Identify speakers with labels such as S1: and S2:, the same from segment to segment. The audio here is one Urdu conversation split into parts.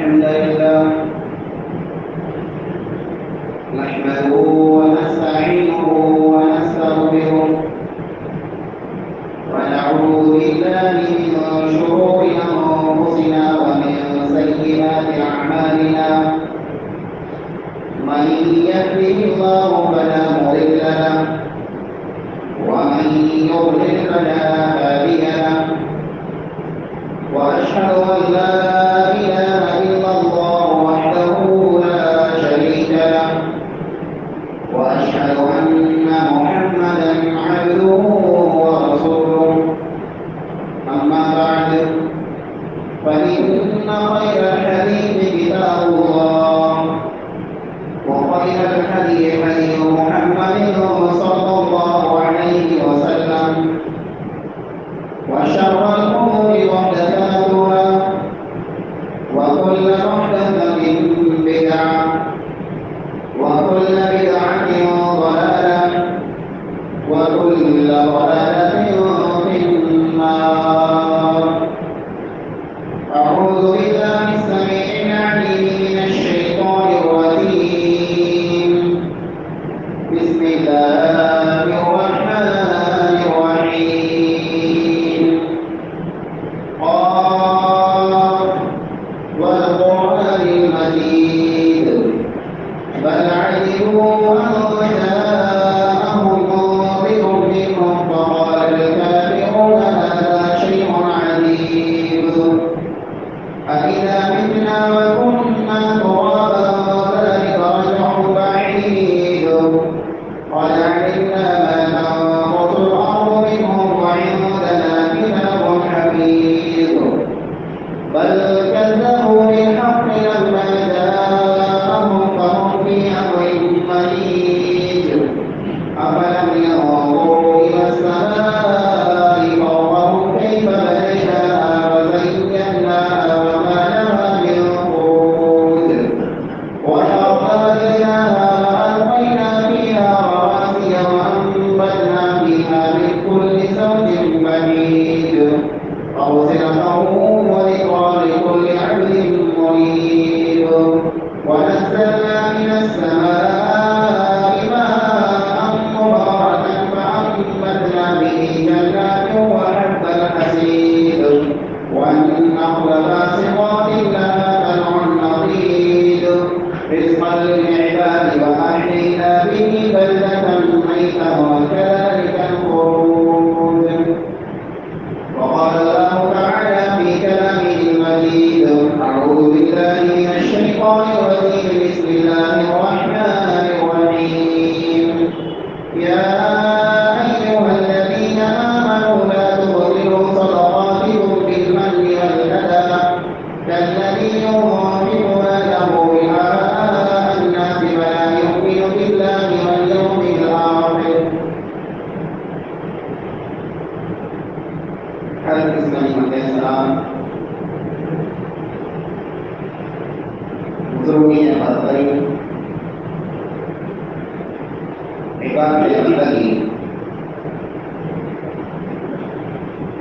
S1: الحمد لله نحمده ونستعينه ونستغفره ونعوذ بالله من شرور أنفسنا ومن سيئات أعمالنا من يهده الله فلا مضل له ومن يضلل فلا هادي له وأشهد أن لا إله إلا الله وحده لا شريك له وأشهد أن محمدا عبده ورسوله أما بعد فإن خير الحديث كتاب الله وخير الهدي هدي محمد صلى الله عليه وسلم وشر الأمور محدثاتها وكل محدثة بدعة وكل بدعة ضلالة وكل ضلالة في النار. أعوذ بالله السميع العليم من الشيطان الرجيم. بسم الله الرحمن الرحيم. قاف والقرآن المجيد بل عجبوا أن جاءهم منذر منهم فقال الكافرون هذا شيء عجيب أإذا متنا وكنا ترابا ذلك رجع بعيد قد علمنا ما تنقص الأرض منهم وعندنا كتاب حفيظ بل كذبوا بالحق لما جاءهم فهم في أمر مريج أفلم ينظروا إلى السماء فوقهم كيف بنيناها وزيناها وما لها من فروج والأرض مددناها وألقينا فيها رواسي وأنبتنا فيها من كل زوج بهيج تبصرة وذكرى لكل عبد منيب ونزلنا من السماء ماء مباركا فأنبتنا به جنات وحب الحسيد والنخل باسقات لها طلع نضيد رزقا للعباد وأحيينا به بلدة ميتا وكذلك الخروج. وقال الله تعالى في كلامه المجيد أعوذ بالله من الشيطان الرجيم بسم الله الرحمن الرحيم. يا أيها الذين آمنوا لا تبطلوا صدقاتكم بالمن والأذى كالذي ينفق ماله رئاء الناس ولا يؤمن بالله واليوم الآخر. Hadis Nabi Muhammad SAW Huzurnya yang baik Ibadah yang lagi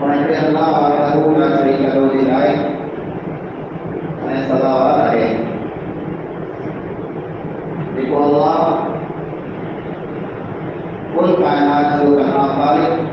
S1: Orang yang Allah Wa'alamu la syarika lahu lillahi Saya salawat alaih Dikul Allah Kul kana surah al-Balik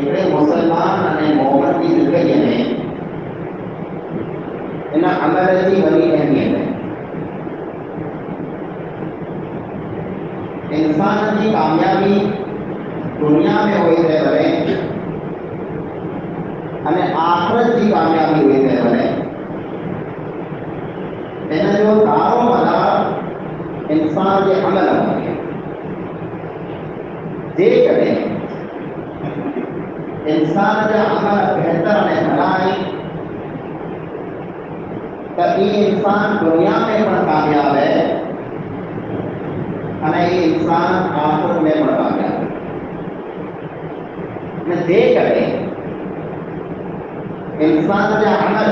S1: એટલે મુસલમાન અને મોહમ્મદની જિંદગીને ان عمل کی بڑی اہمیت ہے. انسان کی کامیابی دنیا میں ہوئی تھے بھلے ہمیں آخرت کی کامیابی ہوئی تھے بھلے ان جو دار و مدار انسان کے عمل ہوئے جے کریں انسان کے عمل بہتر نے بنائے تو یہ انسان دنیا میں پر کامیاب ہے یہ انسان آخرت میں پر کامیاب ہے. میں دے کریں انسان کے عمل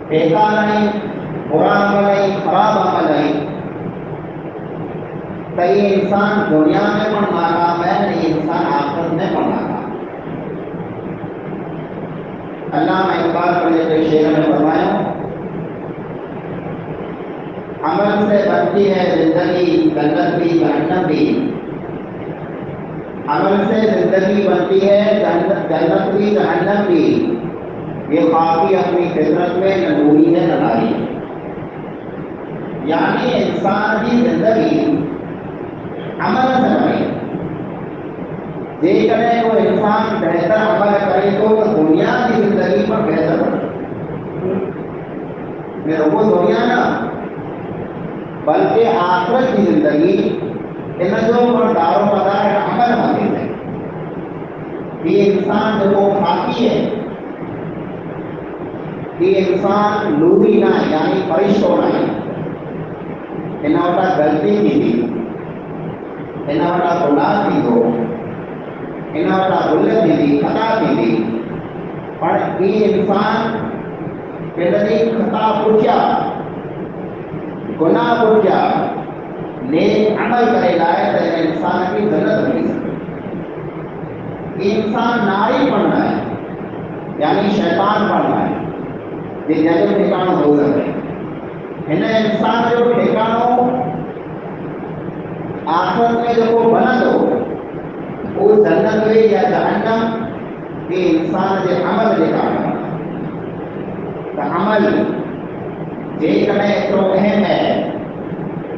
S1: بیکار نہیں برا عمل نہیں خراب عمل نہیں تو یہ انسان دنیا میں پر ناکام ہے یہ انسان آخرت میں پر ناکام. علامہ اقبال پڑھنے کے شعر میں فرمایا عمل سے بنتی ہے زندگی جنت بھی جہنم بھی. عمل سے زندگی بنتی ہے جنت بھی جہنم بھی. یہ خاکی اپنی فطرت میں نہ نوری ہے نہ ناری. یعنی انسان کی زندگی عمل سے بنے جے کرے وہ انسان بہتر عمل کرے تو دنیا کی زندگی پر بہتر بنے. میں وہ دنیا نہ بلکہ آخرت کی زندگی ان جو پر دار و مدار عمل ہوتی ہے. یہ انسان جو وہ خاکی ہے یہ انسان نوری نہ یعنی فرشتوں نہ انہاں وٹا غلطی کی تھی انہاں وٹا گناہ کی دو انہاں وٹا غلط کی تھی خطا کی تھی پر یہ انسان پہلے خطا پوچھا گناہ پوچھا نیک عمل کرے لائے تو انسان کی جنت ملی سکے. یہ انسان ناری پڑھنا ہے یعنی شیطان پڑھنا ہے یہ جگہ ٹھکانہ ہو سکے. ان انسان جو ٹھکانوں آخرت میں جو وہ بنا دو وہ جنت ہوئی یا جہنم یہ انسان کے عمل کے کام تو عمل جے کریں تو اہم ہے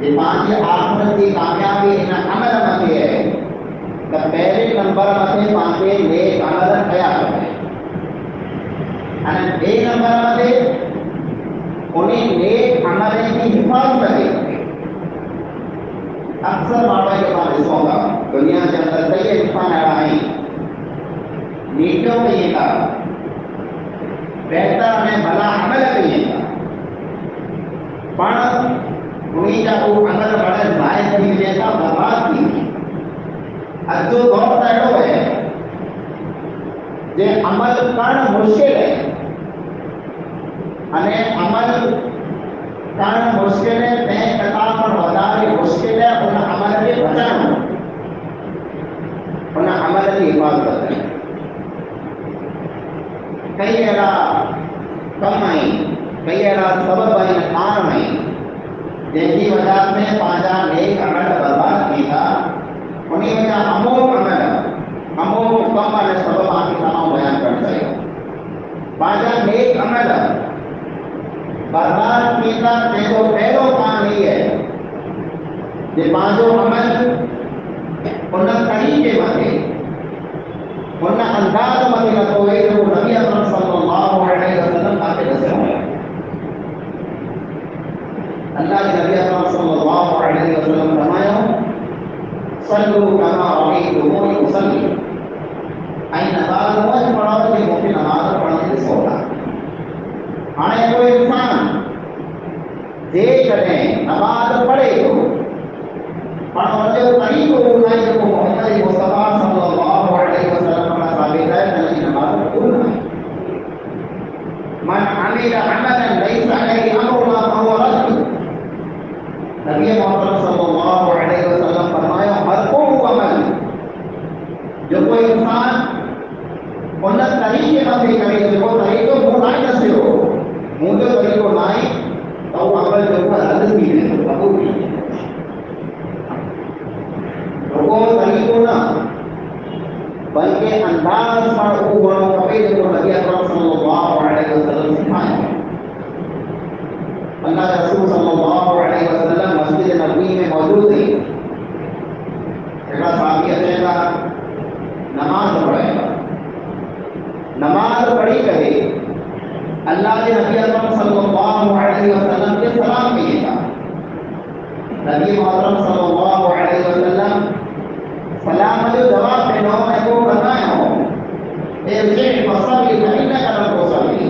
S1: یہ پانچ آخرت کی کامیابی ان عمل متے ہے تو پہلے نمبر متے پانچے نیک عمل کیا کرے اور بے نمبر متے انہیں نیک عمل کی حفاظت کرے. اکثر بابا کے بعد اس ہوگا دنیا کے اندر کئی انسان آ رہے ہیں نیکوں میں یہ کہا بہتر میں بھلا عمل کریے گا پر انہیں کا وہ عمل بڑے ظاہر کی جیسا برباد کی. اب جو دور ایڈو ہے یہ عمل کرنا مشکل ہے عمل کرنا مشکل ہے تین کتاب پر وزار مشکل ہے ان عمل کے بچانا ان عمل کی حفاظت کریں. کئی ایڑا کم آئی کئی ایڑا سبب آئی کام آئی جن کی وجہ سے پانچا نیک عمل برباد کی تھا انہیں وجہ امور کم آنے سبب آنے تمام بیان کر سکے. پانچا نیک عمل برباد کی تھا تو پہلو کام نہیں ہے یہ پانچوں عمل ان طریقے متے ان انداز متے نہ کوئی جو نبی اکرم صلی اللہ علیہ وسلم کا کے دسے ہوئے. اللہ کے نبی اکرم صلی اللہ علیہ وسلم فرمایا صلو کما رأیتمونی اصلی این نماز ہوا پڑھاؤ کہ مفتی نماز پڑھنے سے ہوتا. آنے کوئی انسان دے کریں نماز پڑھے تو پڑھنے کو طریقہ بنائی جو محمد مصطفیٰ صلی اللہ علیہ وسلم کا ثابت ہے کہ نماز پڑھنا ہے. من عمل عملا ليس عليه امرنا فهو رد. نبی محمد صلی اللہ علیہ وسلم فرمایا ہر کو عمل جو کوئی انسان ان طریقے میں کرے جو طریقوں کو نہ دسے ہو مجھے طریقوں نہ تو وہ عمل جو ہے رد بھی ہے قبول نہیں ہے. وہ طریقوں نہ بلکہ انداز پر اوڑوں کپے جو نبی اکرم صلی اللہ علیہ وسلم سکھائے. اللہ کے رسول صلی اللہ علیہ وسلم مسجد نبوی میں موجود تھے. ایک صحابی اچھے گا نماز پڑھے گا. نماز پڑھی کرے اللہ کے نبی اکرم صلی اللہ علیہ وسلم کے سلام کیے گا. نبی محترم صلی اللہ علیہ وسلم سلام جو جواب دینا ہے وہ بتایا ہو ارجع فصلی فإنک لم تصلی.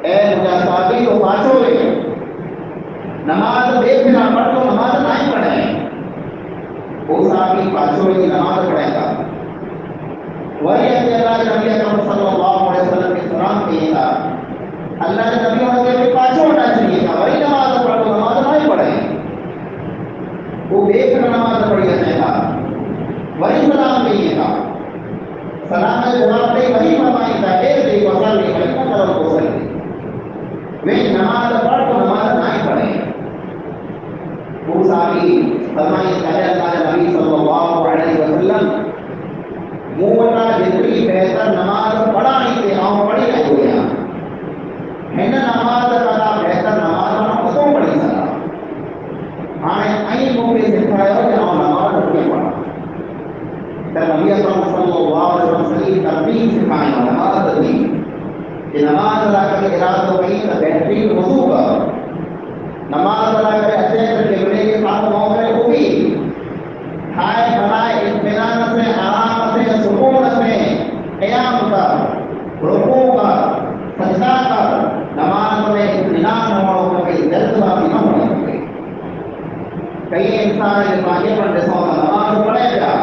S1: اے مجاہدی کو پاچھو لے نماز دیکھنا پڑھ تو نماز نہیں پڑھے. وہ صحابی پاچھو لے نماز پڑھے گا. وہی اللہ کے نبی اکرم صلی اللہ علیہ وسلم کے سلام کیے گا. اللہ کے نبی ہونے کے پاچھو ہونا چاہیے تھا. وہی نماز پڑھ تو نماز نہیں پڑھے. وہ دیکھ کر نماز پڑھی جائے گا. وہی سلام کیے گا. سلام کے جواب دے وہی فرمائے گا اے وصلی فإنک لم تصلی. وہ نماز پڑھ تو نماز نہیں پڑھے. وہ صحابی فرمائے کہ اللہ کے نبی صلی اللہ علیہ وسلم مولا جتنی بہتر نماز پڑھا نہیں تھے آؤں پڑھی نہیں ہوئی ہے نا. نماز کا بہتر نماز ہم کو پڑھی سکا. ہاں این موقع سکھایا کہ آؤں نماز پڑھی پڑھا. نبی اکرم صلی اللہ علیہ وسلم ترتیب سکھایا نماز دی کہ نماز ادا کر کے رات کو کہیں تو بہترین وضو کر. نماز ادا کر اچھے کر کے بڑے کے ساتھ موقع ہوگی. کھائے بنائے اطمینان سے آرام سے سکون سے قیام کر رکوع کر سجدہ کر. نماز میں اطمینان ہو کبھی جلدبازی نہ ہونے لگے. کئی انسان پاگے پر جیسا نماز پڑھے گا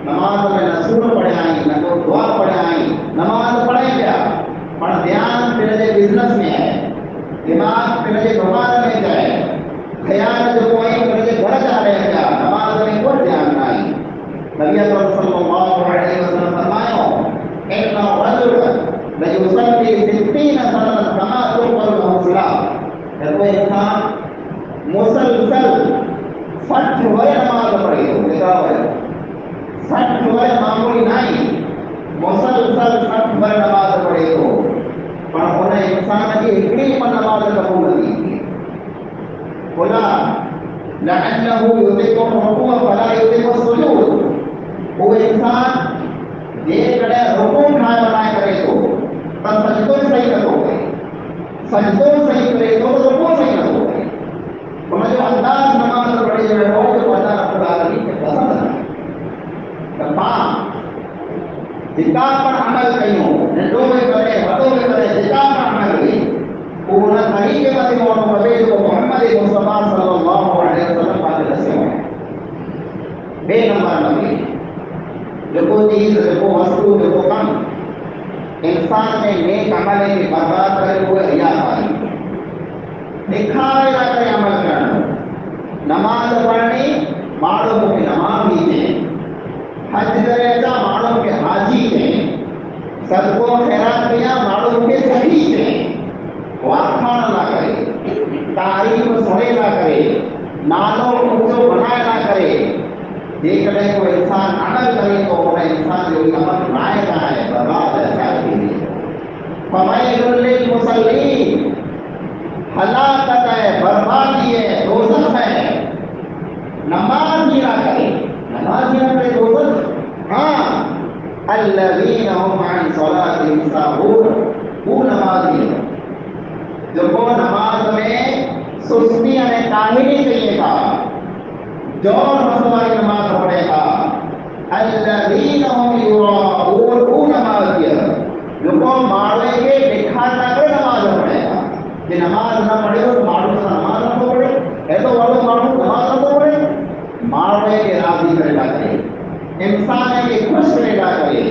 S1: نماز میں نہ سور پڑھے آئیں نہ کوئی دعا پڑھے آئیں. نماز پڑھے گا پر دھیان پھر بزنس میں ہے. دماغ پھر دکان میں جائے. خیال جو کوئی پھر گھر جا رہے گا. نماز میں کوئی دھیان نہیں. نبی اکرم صلی اللہ علیہ وسلم فرمایا ان الرجل لیصلی 60 سنة كما تقبل له الصلاة. کوئی انسان مسلسل 60 وے نماز پڑھے تو کیا ہے 60 وے معمولی نہیں. مسلسل 60 وے نماز پڑھے تو پر انہیں انسان کی ہکڑی پر نماز قبول نہیں کی. بولا لعله يطيق الركوع فلا يطيق السجود. وہ انسان دیکھ رہے رکوع کھائے بنائے کرے تو سجدوں صحیح کرو گے. سجدوں صحیح کرے تو رکوع صحیح کرو گے. انہیں جو انداز نماز پڑھی جو ہے وہ جو اللہ رب العالمین کے پسند ہے. ذکر پر عمل کہیں ہو نڈوں میں کرے ہاتھوں میں کرے ذکر پر عمل کرے پورا طریقے پر اور مبید کو محمد مصطفیٰ صلی اللہ علیہ وسلم پر رسے ہوئے. بے نمبر نبی جو کو چیز جو کو وصول جو کو کم انسان میں نیک عمل ہے کہ برباد کرے ہوئے ریاکاری دکھاوے نہ کرے عمل کرنا. نماز پڑھنی معلوم کی نماز ہی تھے. حج کرے تا معلوم کے حاجی تھے. صدقہ خیرات کیا معلوم کے صحیح تھے. واقعہ نہ کرے تعریف سنے نہ کرے نالوں کو بنائے نہ کرے. دیکھ لیں کوئی انسان عمل کرے تو وہ انسان جو عمل بنائے گا ہے برباد ہے کے لیے. فویل للمصلین ہلاکت ہے بربادی ہے دوزخ ہے. نماز ہی نہ کرے نماز ہی نہ کرے دوزخ. ہاں الذین هم عن صلاتهم ساہون. وہ نماز ہی ہے جو کو نماز میں سستی یعنی کاہلی چاہیے تھا. جور مسوائی نماز پڑھے گا. الذین هم یراؤون. وہ نماز ہے جو کو مارے کے دکھا کر نماز پڑھے گا. کہ نماز نہ پڑھے تو مارو سے نماز نہ پڑھے ہے تو والوں مارو نماز نہ پڑھے. مارے کے راضی کرے گا کرے انسان ہے کہ خوش کرے گا کرے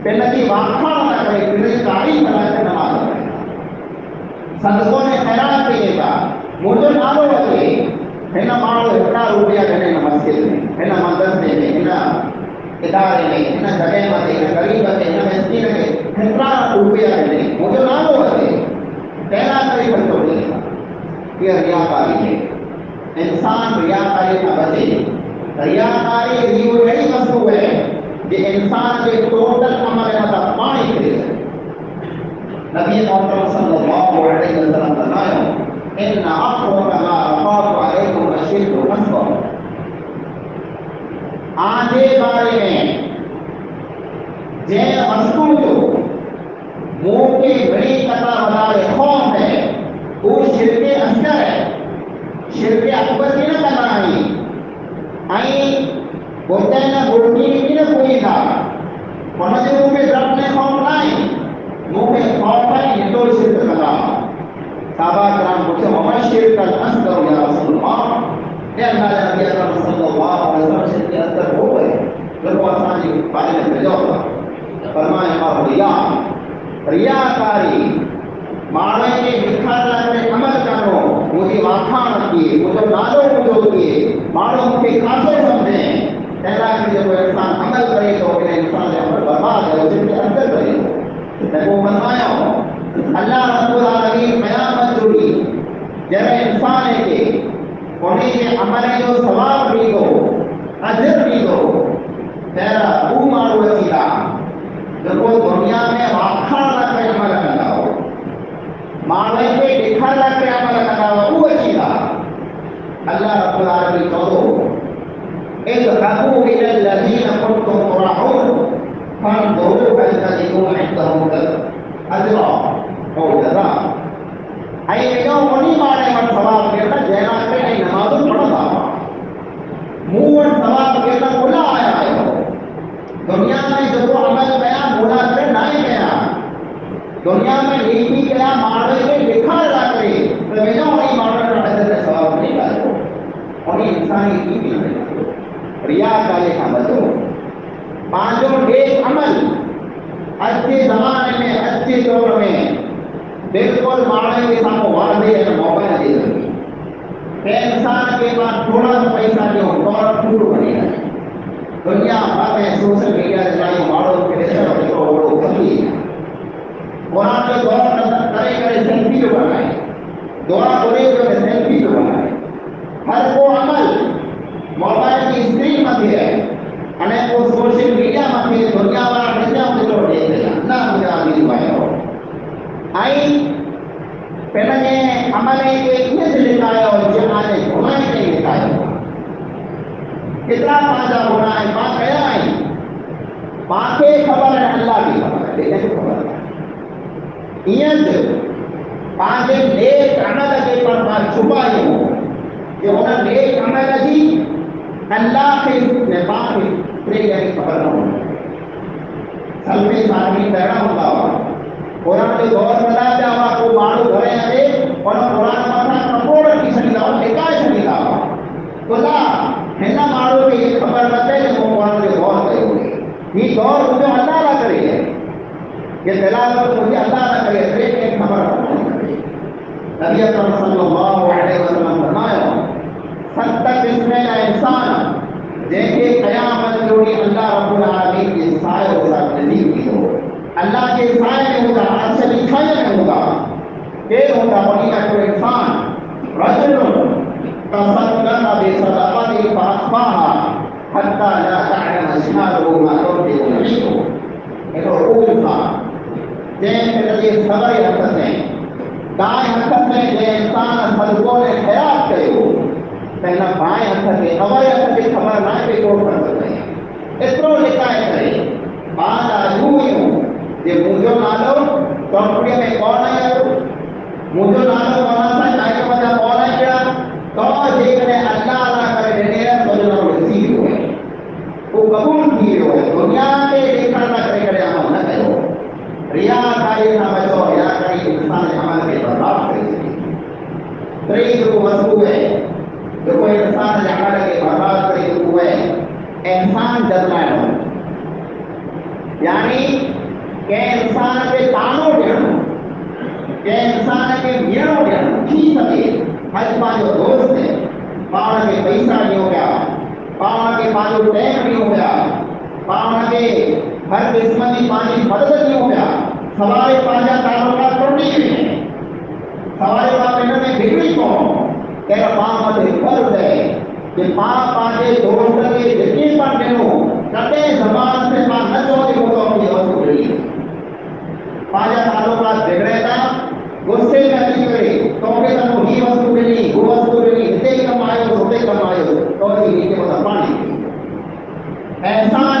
S1: پہلے کی واقعہ نہ کرے پہلے کی تعریف بنا کے نماز پڑھے گا. صدقوں نے خیرات کیے گا مجھے نالو لگے ہے نا مارو اتنا روپیہ دینے نا مسجد میں ہے نا مدرسے میں ہے نا ادارے میں ہے نا جگہ میں ہے نا غریب ہے نا مسکین ہے اتنا روپیہ دینے مجھے نالو لگے پہلا قریب بچوں دے گا. یہ ریاکاری ہے. انسان ریاکاری کا بچے. ریاکاری دیو یہی وصو ہے کہ انسان کے ٹوٹل عمل مطلب پانی کرے نبی محترم صلی اللہ علیہ وسلم فرمایا ان اخوف ما اخاف علیکم اشد نصبا آجے بارے میں جے وستو جو منہ کے بڑی قطع بدارے خوف ہے وہ شرک اصغر ہے شرک اکبر کی نہ کرنا ہے آئی بولتے ہیں نا بولتی کی نہ کوئی تھا ورنہ جو منہ کے رب نے خوف لائے منہ کے خوف ہے یہ تو شرک کرنا صحابہ کرام پوچھے وما شرک الاصغر یا رسول اللہ اے اللہ نبی اکرم صلی اللہ علیہ وسلم شرک اصغر ہو گئے لوگ آسان جی بارے میں بھیجا ہوگا فرمائے اور ریاکاری ماڑے کے دکھانا کرے عمل کرو مجھے واکھان کیے مجھے نالو مجھے کیے ماڑوں کے کاسے سمجھیں تیرا کہ جب انسان عمل کرے تو کہ انسان عمل برباد ہے اسے کے اندر کرے میں وہ فرمایا ہوں اللہ رب العالمین قیامت جڑی جب انسان ہے کہ انہیں کے عمل جو ثواب بھی دو اجر بھی دو تیرا وہ مارو وسیلہ جب وہ دنیا میں واکھان کرے عمل کرنا ہو ماڑے کے دکھانا کرے عمل کرنا ہو وہ وسیلہ اللہ رب العالمین کہو اذهبوا الى الذين كنتم تراعون فانظروا هل تجدون عندهم اجرا او جزاء اي جو منی ماڑے من ثواب کرتا جینا کہ اي نماز پڑھتا منہ ثواب کرتا بولا آیا ہے دنیا میں جو عمل کیا بولا کر نہیں کیا دنیا میں نیکی کیا ماڑے کے دکھا رہا کرے تو میں جو نہیں ماڑے کا حضرت ثواب نہیں کرو اور انسانی کی بھی نہیں ریاکاری کا مطلب پانچوں نیک عمل اچھے زمانے میں اچھے دور میں بالکل ماڑے کے ساتھ واضح ہے موقع نہ دے سکتی کہ انسان کے پاس تھوڑا سا پیسہ جو دور ٹوٹ بنے گا دنیا بھر میں سوشل میڈیا سے جائے ماڑوں کے لیے وہ کمی ہے قرآن کے دور کرے کرے سیلفی جو بنائے دورہ کرے جو سیلفی جو بنائے ہر وہ عمل موبائل کی اسکرین مدھے ہے انہیں وہ سوشل میڈیا مدھے دنیا والا میڈیا مدھے جو دیکھ رہے ہیں اللہ مجھے آگے دبائے ہو آئی پہلے عملے کے اتنے سے لکھایا اور جہانے گھنائے کے لکھایا ہوا کتنا پانچہ ہونا ہے پانچ کہا ہے پانچے خبر ہے اللہ کی خبر ہے لیکن خبر ہے یہ سے پانچے نیک عمل کے پر بات چھپائی ہو کہ انہیں نیک عمل جی اللہ کے نباہ پریہ کی خبر نہ ہونا سلمی سالمی پیڑا ہوتا ہوا قرآن کے دور میں لاتا ہوا کو مارو گھرے آئے اور قرآن مطلب کپوڑ کی سنیدہ ہوا لکھائے سنیدہ ہوا تو اللہ ہنہ مارو کہ یہ خبر رہتے ہیں کہ وہ قرآن کے دور کرے ہوئے یہ دور مجھے اللہ نہ کرے ہے یہ دلالت مجھے اللہ نہ کرے ہے کہ خبر رہتے ہیں نبی اکرم صلی اللہ علیہ وسلم فرمایا ستر قسمیں کا انسان دیکھے قیامت جوڑی اللہ رب العالمین کے سائے ہوگا نزیب کی ہو اللہ کے سائے میں ہوگا عرش لکھائے میں ہوگا پھر ہوگا بنی کا کوئی انسان رجل تصدق بصدقۃ فاخفاها حتى لا تعلم شماله ما تنفق يمينه ایک رسول تھا جن کے ذریعے صبر حرکت میں دائیں حرکت میں جو انسان صدقوں نے خیرات کرے ہو پہلا بائیں حرکت کے خبر حرکت کی خبر نہ کے کوٹ کر سکتے ہیں اترو لکھائے کرے بعد آجوئیوں یہ مجھو نالو کمپنی میں کون ہے مجھو نالو مناسا نائک مجھا کون ہے کیا تو دیکھنے اللہ اللہ کرے دینے سجنہ رسید ہوئے وہ قبول کیے ہوئے دنیا کے دیکھنا نہ کرے کرے عمل نہ کرو ریاکاری نہ بچو ریاکاری انسان عمل کے برباد کرے تری جو وضو ہے جو کوئی انسان عمل کے برباد کرے ہوئے انسان جلنا ہے یعنی کہ انسان کے تانوں ڈیڑھوں کہ انسان کے میڑوں ڈیڑھوں کی سکے حج پانچو دوست ہے پاؤں کے پیسہ نہیں ہو گیا پاؤں کے پانچو ٹیم نہیں ہو گیا پاؤں کے ہر قسم کی پانی مدد نہیں ہو گیا سوارے پانچا تاروں کا توڑی ہوئی ہے سوارے پانچ میں بگڑی کو تیرا پاؤں مدد کر دے کہ پاؤں پانچے دوست کے یقین پر دیو کتے زبان سے احسان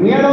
S1: میڑو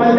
S1: 5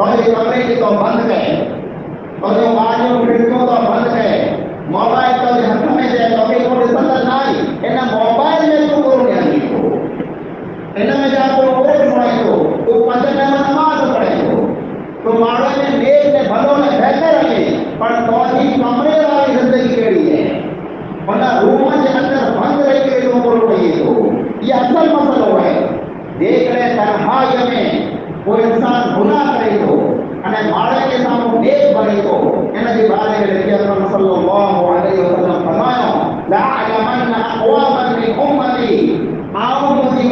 S1: تو کمرے کی تو بند کر تو باجو کھڑکیوں تو بند کر موبائل تو ہاتھ میں دے تو کہ کوئی سند نہیں ان موبائل میں تو کوئی نہیں ہو ان میں جا تو کوئی سنائی تو پنج میں نماز پڑھے تو ماڑے میں نیک نے بھلو نے بہتر رہے پر تو ہی کمرے والی زندگی کیڑی ہے ورنہ روم کے اندر بند رہ کے لوگوں کو کہیے تو یہ اصل مسئلہ ہے دیکھ رہے تنہائی میں کوئی انسان گناہ کرے تو અને માળે કે સામો નેક બની તો એના જે બારે કે નબી અકરમ સલ્લલ્લાહુ અલૈહિ વસલ્લમ ફરમાયો લા અલમન્ના અقواما من امتی આવો મુજી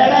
S1: એડા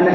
S1: અને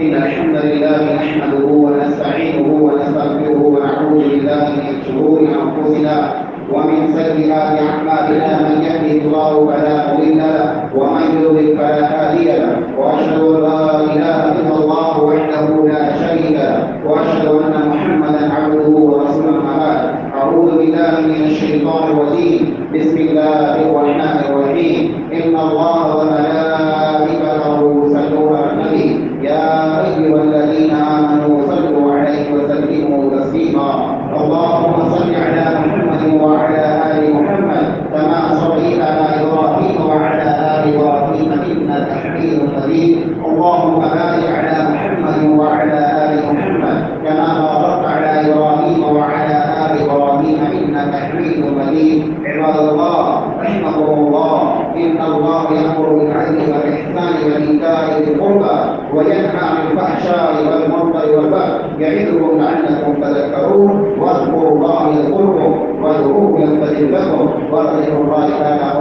S1: إن الحمد لله نحمده ونستعينه ونستغفره ونعوذ بالله من شرور أنفسنا ومن سيئات أعمالنا من يهده الله فلا مضل له ومن يضلل فلا هادي له وأشهد أن لا إله إلا الله وحده لا شريك له وأشهد أن محمدا عبده ورسوله أما بعد أعوذ بالله من الشيطان الرجيم بسم الله الرحمن الرحيم إن الله وملائكته يصلون على النبي يا أيها الذين آمنوا صلوا عليه وسلموا تسليما اللهم صل على محمد وعلى آل محمد كما صليت على إبراهيم وعلى آل إبراهيم إنك حميد مجيد اللهم بارك على محمد وعلى آل محمد كما باركت على إبراهيم وعلى آل إبراهيم إنك حميد مجيد عباد الله رحمكم الله إن الله يأمر بالعدل والإحسان وإيتاء ذي القربى وينهى عن الفحشاء والمنكر والبغي يعظكم لعلكم تذكرون واذكروا الله يذكركم وادعوه يستجب لكم ولذكر الله تعالى